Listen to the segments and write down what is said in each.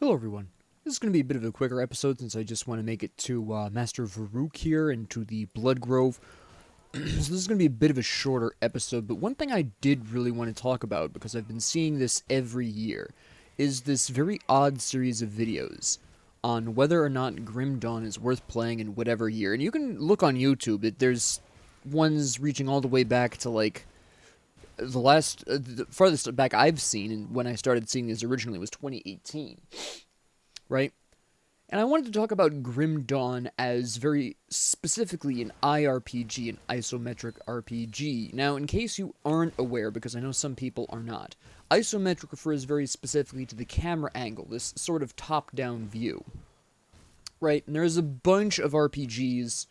Hello everyone. This is going to be a bit of a quicker episode since I just want to make it to Master Varuk here and to the Blood Grove. So this is going to be a bit of a shorter episode, but one thing I did really want to talk about, because I've been seeing this every year, is this very odd series of videos on whether or not Grim Dawn is worth playing in whatever year. And you can look on YouTube, there's ones reaching all the way back to like the farthest back I've seen, and when I started seeing this originally was 2018, right? And I wanted to talk about Grim Dawn as very specifically an IRPG, an isometric RPG. Now, in case you aren't aware, because I know some people are not, isometric refers very specifically to the camera angle, this sort of top-down view, right? And there's a bunch of RPGs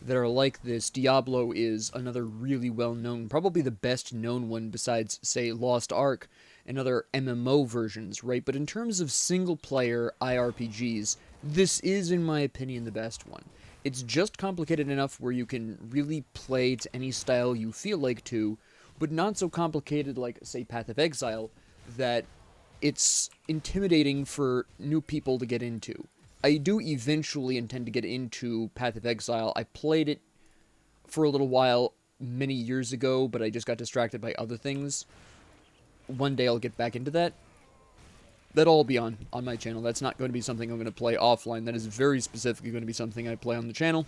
that are like this. Diablo is another really well-known, probably the best-known one besides, say, Lost Ark and other MMO versions, right? But in terms of single-player IRPGs, this is, in my opinion, the best one. It's just complicated enough where you can really play to any style you feel like to, but not so complicated like, say, Path of Exile, that it's intimidating for new people to get into. I do eventually intend to get into Path of Exile. I played it for a little while many years ago, but I just got distracted by other things. One day I'll get back into that. That'll all be on my channel. That's not going to be something I'm going to play offline. That is very specifically going to be something I play on the channel.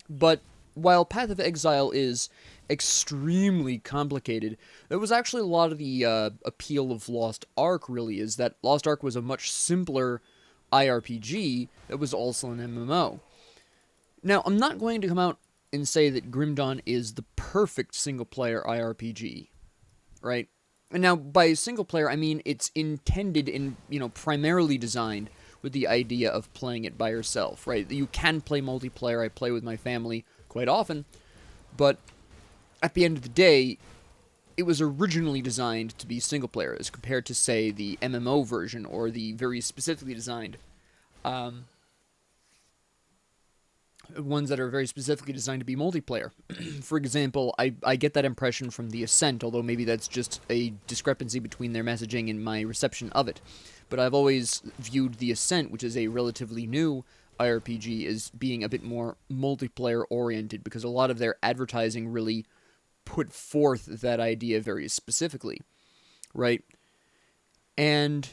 But while Path of Exile is extremely complicated, there was actually a lot of the appeal of Lost Ark, really, is that Lost Ark was a much simpler IRPG that was also an MMO. Now, I'm not going to come out and say that Grim Dawn is the perfect single-player IRPG, right? And now, by single-player, I mean it's intended and, primarily designed with the idea of playing it by yourself, right? You can play multiplayer. I play with my family quite often, but at the end of the day, it was originally designed to be single-player as compared to, say, the MMO version or the very specifically designed ones that are very specifically designed to be multiplayer. For example, I get that impression from The Ascent, although maybe that's just a discrepancy between their messaging and my reception of it. But I've always viewed The Ascent, which is a relatively new IRPG, as being a bit more multiplayer-oriented, because a lot of their advertising really put forth that idea very specifically, right? And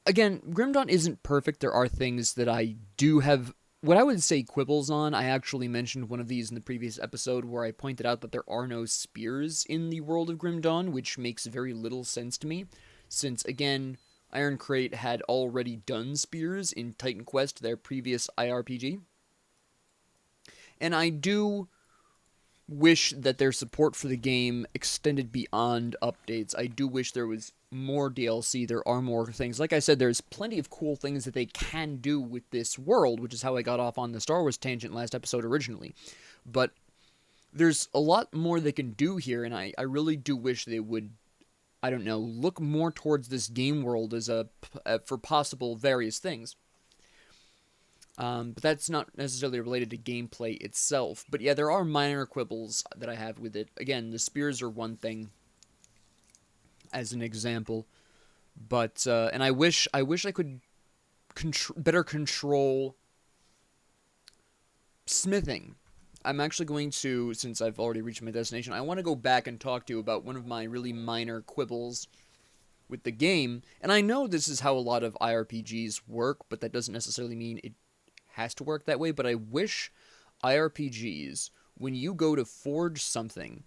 again, Grim Dawn isn't perfect. There are things that I do have, what I would say, quibbles on. I actually mentioned one of these in the previous episode where I pointed out that there are no spears in the world of Grim Dawn, which makes very little sense to me, since, again, Iron Crate had already done spears in Titan Quest, their previous IRPG. And I do wish that their support for the game extended beyond updates. I do wish there was more DLC. There are more things. Like I said, there's plenty of cool things that they can do with this world, which is how I got off on the Star Wars tangent last episode originally. But there's a lot more they can do here, and I really do wish they would, I don't know, look more towards this game world as for possible various things. But that's not necessarily related to gameplay itself. But yeah, there are minor quibbles that I have with it. Again, the spears are one thing, as an example. But and I wish I could better control smithing. I'm actually going to, since I've already reached my destination, I want to go back and talk to you about one of my really minor quibbles with the game. And I know this is how a lot of IRPGs work, but that doesn't necessarily mean it has to work that way. But I wish IRPGs, when you go to forge something,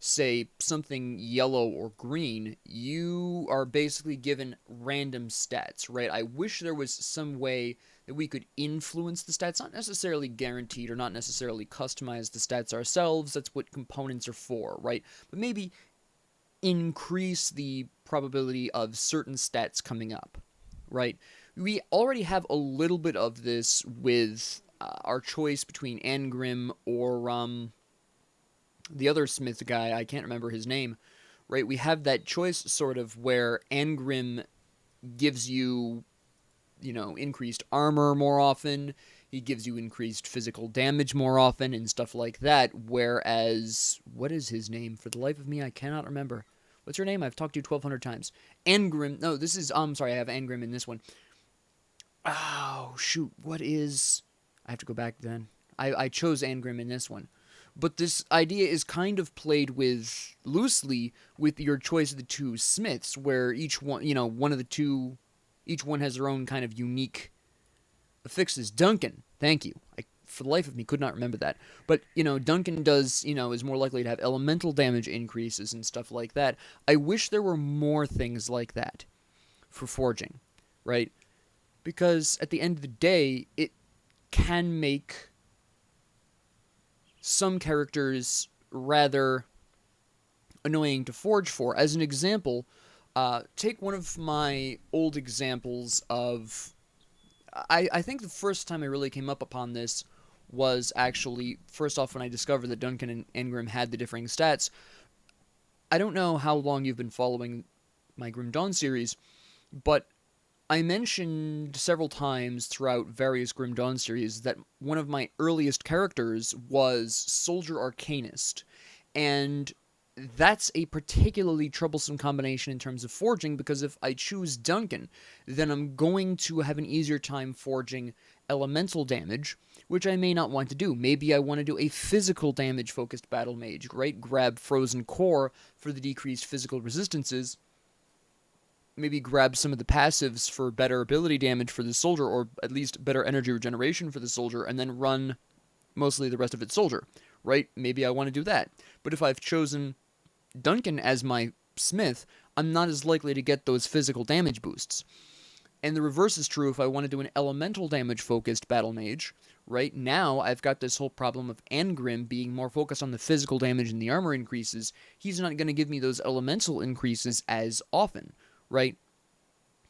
say something yellow or green, you are basically given random stats, right? I wish there was some way that we could influence the stats, not necessarily guaranteed or not necessarily customize the stats ourselves. That's what components are for, right? But maybe increase the probability of certain stats coming up, right? We already have a little bit of this with our choice between Angrim or the other Smith guy. I can't remember his name, right? We have that choice sort of where Angrim gives you, increased armor more often. He gives you increased physical damage more often and stuff like that. Whereas, what is his name? For the life of me, I cannot remember. What's her name? I've talked to you 1,200 times. Angrim. No, this is. Sorry, I have Angrim in this one. Oh, shoot. What is. I have to go back then. I chose Angrim in this one. But this idea is kind of played with loosely with your choice of the two smiths, where each one, one of the two, each one has their own kind of unique affixes. Duncan, thank you. For the life of me, could not remember that. But, Duncan does, is more likely to have elemental damage increases and stuff like that. I wish there were more things like that for forging, right? Because at the end of the day, it can make some characters rather annoying to forge for. As an example, take one of my old examples of. I think the first time I really came up upon this was actually, first off, when I discovered that Duncan and Ingrim had the differing stats. I don't know how long you've been following my Grim Dawn series, but I mentioned several times throughout various Grim Dawn series that one of my earliest characters was Soldier Arcanist, and that's a particularly troublesome combination in terms of forging, because if I choose Duncan, then I'm going to have an easier time forging elemental damage, which I may not want to do. Maybe I want to do a physical damage focused battle mage, right? Grab Frozen Core for the decreased physical resistances, maybe grab some of the passives for better ability damage for the soldier, or at least better energy regeneration for the soldier, and then run mostly the rest of its soldier, right? Maybe I want to do that. But if I've chosen Duncan as my smith, I'm not as likely to get those physical damage boosts. And the reverse is true if I want to do an elemental damage focused battle mage. Right now, I've got this whole problem of Angrim being more focused on the physical damage and the armor increases. He's not going to give me those elemental increases as often, right?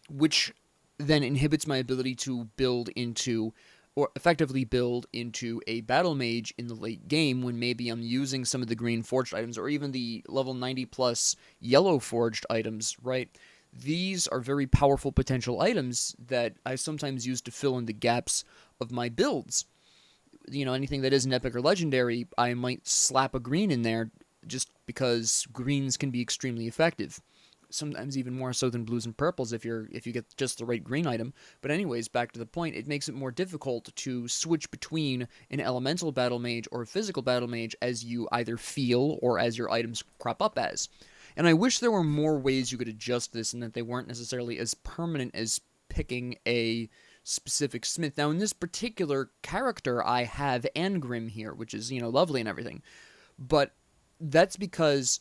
Which then inhibits my ability to build into, or effectively build into, a battle mage in the late game, when maybe I'm using some of the green forged items, or even the level 90 plus yellow forged items, right? These are very powerful potential items that I sometimes use to fill in the gaps of my builds. Anything that isn't epic or legendary, I might slap a green in there just because greens can be extremely effective. Sometimes even more so than blues and purples if you get just the right green item. But anyways, back to the point, it makes it more difficult to switch between an elemental battle mage or a physical battle mage as you either feel or as your items crop up as. And I wish there were more ways you could adjust this, and that they weren't necessarily as permanent as picking a specific smith. Now, in this particular character, I have Angrim here, which is, lovely and everything. But that's because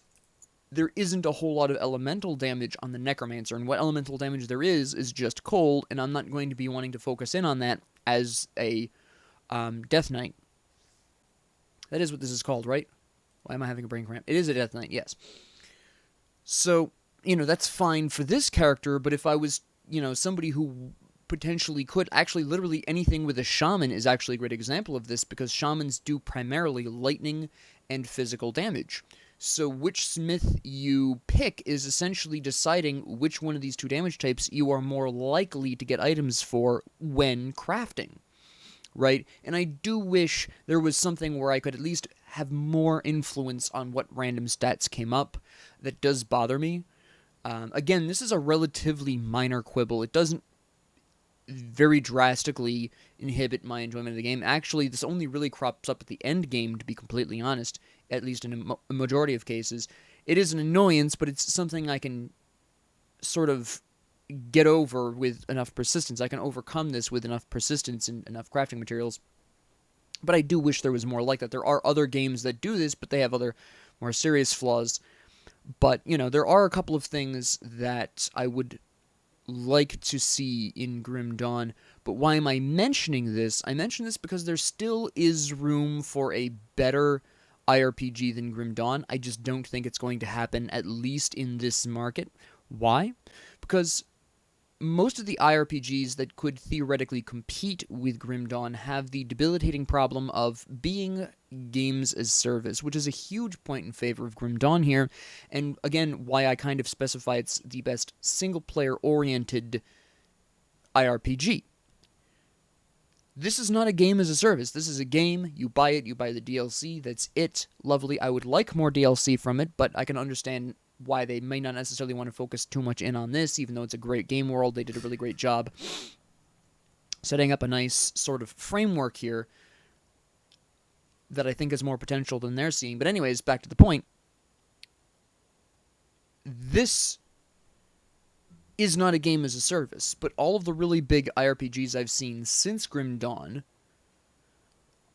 there isn't a whole lot of elemental damage on the Necromancer, and what elemental damage there is just cold, and I'm not going to be wanting to focus in on that as a Death Knight. That is what this is called, right? Why am I having a brain cramp? It is a Death Knight, yes. So, that's fine for this character, but if I was, somebody who potentially could, actually literally anything with a shaman is actually a great example of this, because shamans do primarily lightning and physical damage. So which smith you pick is essentially deciding which one of these two damage types you are more likely to get items for when crafting, right? And I do wish there was something where I could at least have more influence on what random stats came up. That does bother me. Again, this is a relatively minor quibble. It doesn't very drastically inhibit my enjoyment of the game. Actually, this only really crops up at the end game, to be completely honest, at least in a majority of cases. It is an annoyance, but it's something I can sort of get over with enough persistence. I can overcome this with enough persistence and enough crafting materials. But I do wish there was more like that. There are other games that do this, but they have other more serious flaws. But, there are a couple of things that I would like to see in Grim Dawn. But why am I mentioning this? I mention this because there still is room for a better IRPG than Grim Dawn. I just don't think it's going to happen, at least in this market. Why? Because most of the IRPGs that could theoretically compete with Grim Dawn have the debilitating problem of being games as service, which is a huge point in favor of Grim Dawn here, and again, why I kind of specify it's the best single-player-oriented IRPG. This is not a game as a service. This is a game, you buy it, you buy the DLC, that's it. Lovely. I would like more DLC from it, but I can understand why they may not necessarily want to focus too much in on this, even though it's a great game world. They did a really great job setting up a nice sort of framework here that I think has more potential than they're seeing. But anyways, back to the point. This is not a game as a service, but all of the really big IRPGs I've seen since Grim Dawn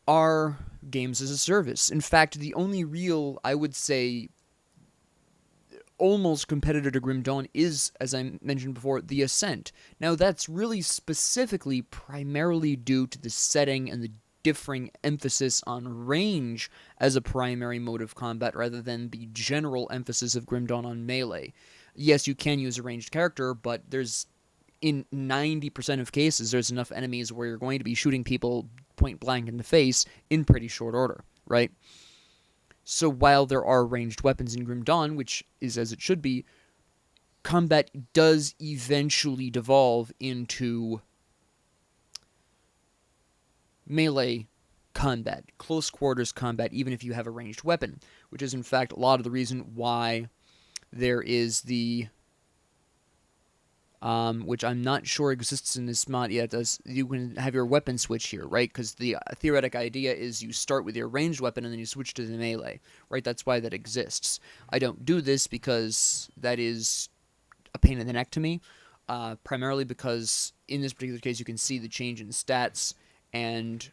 are games as a service. In fact, the only real, I would say, almost competitor to Grim Dawn is, as I mentioned before, The Ascent. Now, that's really specifically primarily due to the setting and the differing emphasis on range as a primary mode of combat rather than the general emphasis of Grim Dawn on melee. Yes, you can use a ranged character, but there's, in 90% of cases, there's enough enemies where you're going to be shooting people point blank in the face in pretty short order, right? So while there are ranged weapons in Grim Dawn, which is as it should be, combat does eventually devolve into melee combat, close quarters combat, even if you have a ranged weapon, which is in fact a lot of the reason why there is the which I'm not sure exists in this mod yet. You can have your weapon switch here, right? Because the theoretic idea is you start with your ranged weapon and then you switch to the melee, right? That's why that exists. I don't do this because that is a pain in the neck to me, primarily because in this particular case you can see the change in stats, and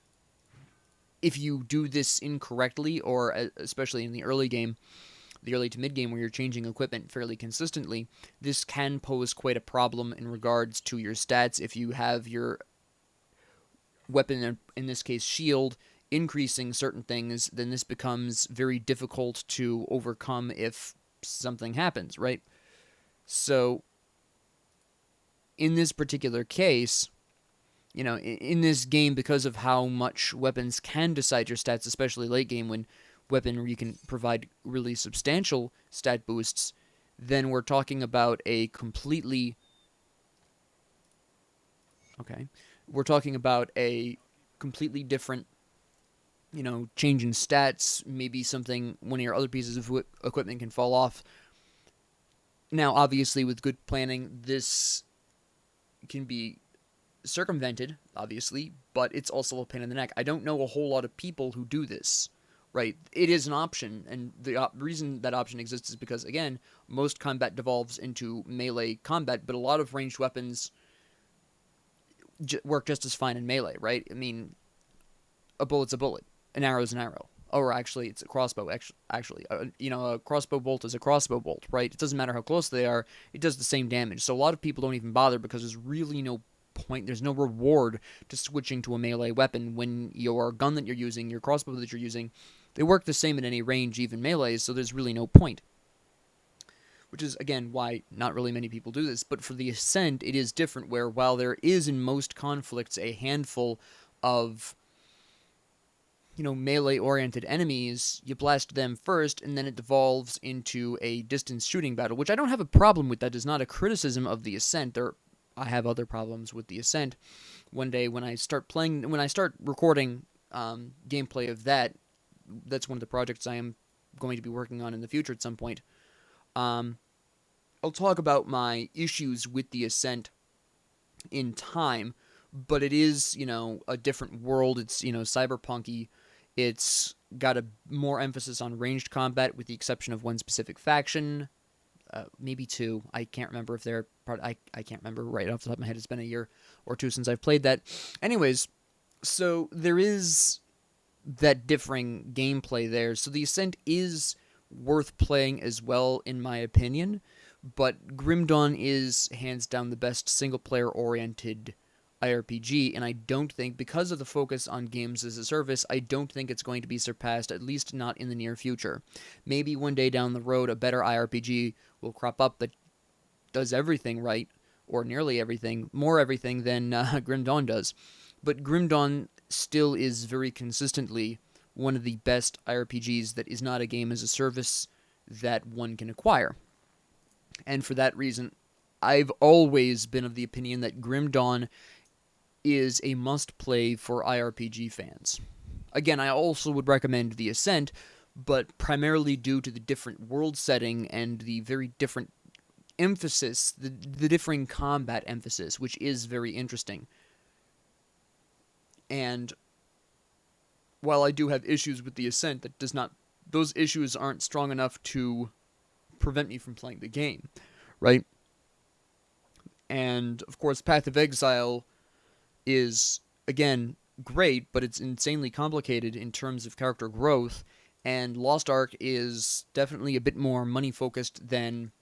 if you do this incorrectly, or especially in the early game, the early to mid game where you're changing equipment fairly consistently, this can pose quite a problem in regards to your stats. If you have your weapon, in this case shield, increasing certain things, then this becomes very difficult to overcome if something happens, right? So in this particular case, you know, in this game, because of how much weapons can decide your stats, especially late game when weaponry can provide really substantial stat boosts, then we're talking about a completely... Okay. We're talking about a completely different, you know, change in stats. Maybe one of your other pieces of equipment can fall off. Now, obviously, with good planning, this can be circumvented, obviously, but it's also a pain in the neck. I don't know a whole lot of people who do this. Right, it is an option, and the reason that option exists is because, again, most combat devolves into melee combat, but a lot of ranged weapons work just as fine in melee, right? I mean, a bullet's a bullet, an arrow's an arrow, or actually, it's a crossbow. Actually, you know, a crossbow bolt is a crossbow bolt, right? It doesn't matter how close they are; it does the same damage. So a lot of people don't even bother because there's really no point, there's no reward to switching to a melee weapon when your gun that you're using, your crossbow that you're using, they work the same at any range, even melees, so there's really no point. Which is, again, why not really many people do this. But for the Ascent, it is different, where while there is in most conflicts a handful of, you know, melee-oriented enemies, you blast them first, and then it devolves into a distance shooting battle, which I don't have a problem with. That is not a criticism of the Ascent. I have other problems with the Ascent. One day when I start recording gameplay of that's one of the projects I am going to be working on in the future at some point. I'll talk about my issues with the Ascent in time, but it is, you know, a different world. It's, you know, cyberpunky. It's got a more emphasis on ranged combat, with the exception of one specific faction. Maybe two. I can't remember if they're part. I can't remember right off the top of my head. It's been a year or two since I've played that. Anyways, so there is that differing gameplay there. So the Ascent is worth playing as well, in my opinion. But Grim Dawn is hands down the best single-player oriented IRPG, and I don't think, because of the focus on games as a service, I don't think it's going to be surpassed, at least not in the near future. Maybe one day down the road a better IRPG will crop up that does everything right, or nearly everything, more everything than Grim Dawn does. But Grim Dawn still is very consistently one of the best IRPGs that is not a game as a service that one can acquire. And for that reason, I've always been of the opinion that Grim Dawn is a must-play for IRPG fans. Again, I also would recommend The Ascent, but primarily due to the different world setting and the very different emphasis, the differing combat emphasis, which is very interesting. And while I do have issues with the Ascent, that does not, those issues aren't strong enough to prevent me from playing the game, right? And of course, Path of Exile is, again, great, but it's insanely complicated in terms of character growth. And Lost Ark is definitely a bit more money focused than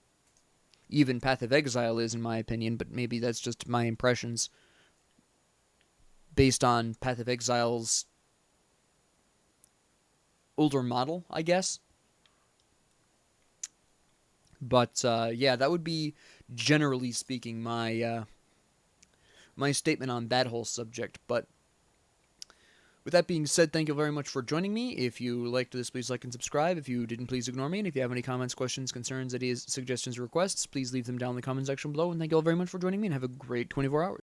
even Path of Exile is, in my opinion, but maybe that's just my impressions based on Path of Exile's older model, I guess. But yeah, that would be, generally speaking, my statement on that whole subject. But with that being said, thank you very much for joining me. If you liked this, please like and subscribe. If you didn't, please ignore me. And if you have any comments, questions, concerns, ideas, suggestions, or requests, please leave them down in the comment section below. And thank you all very much for joining me, and have a great 24 hours.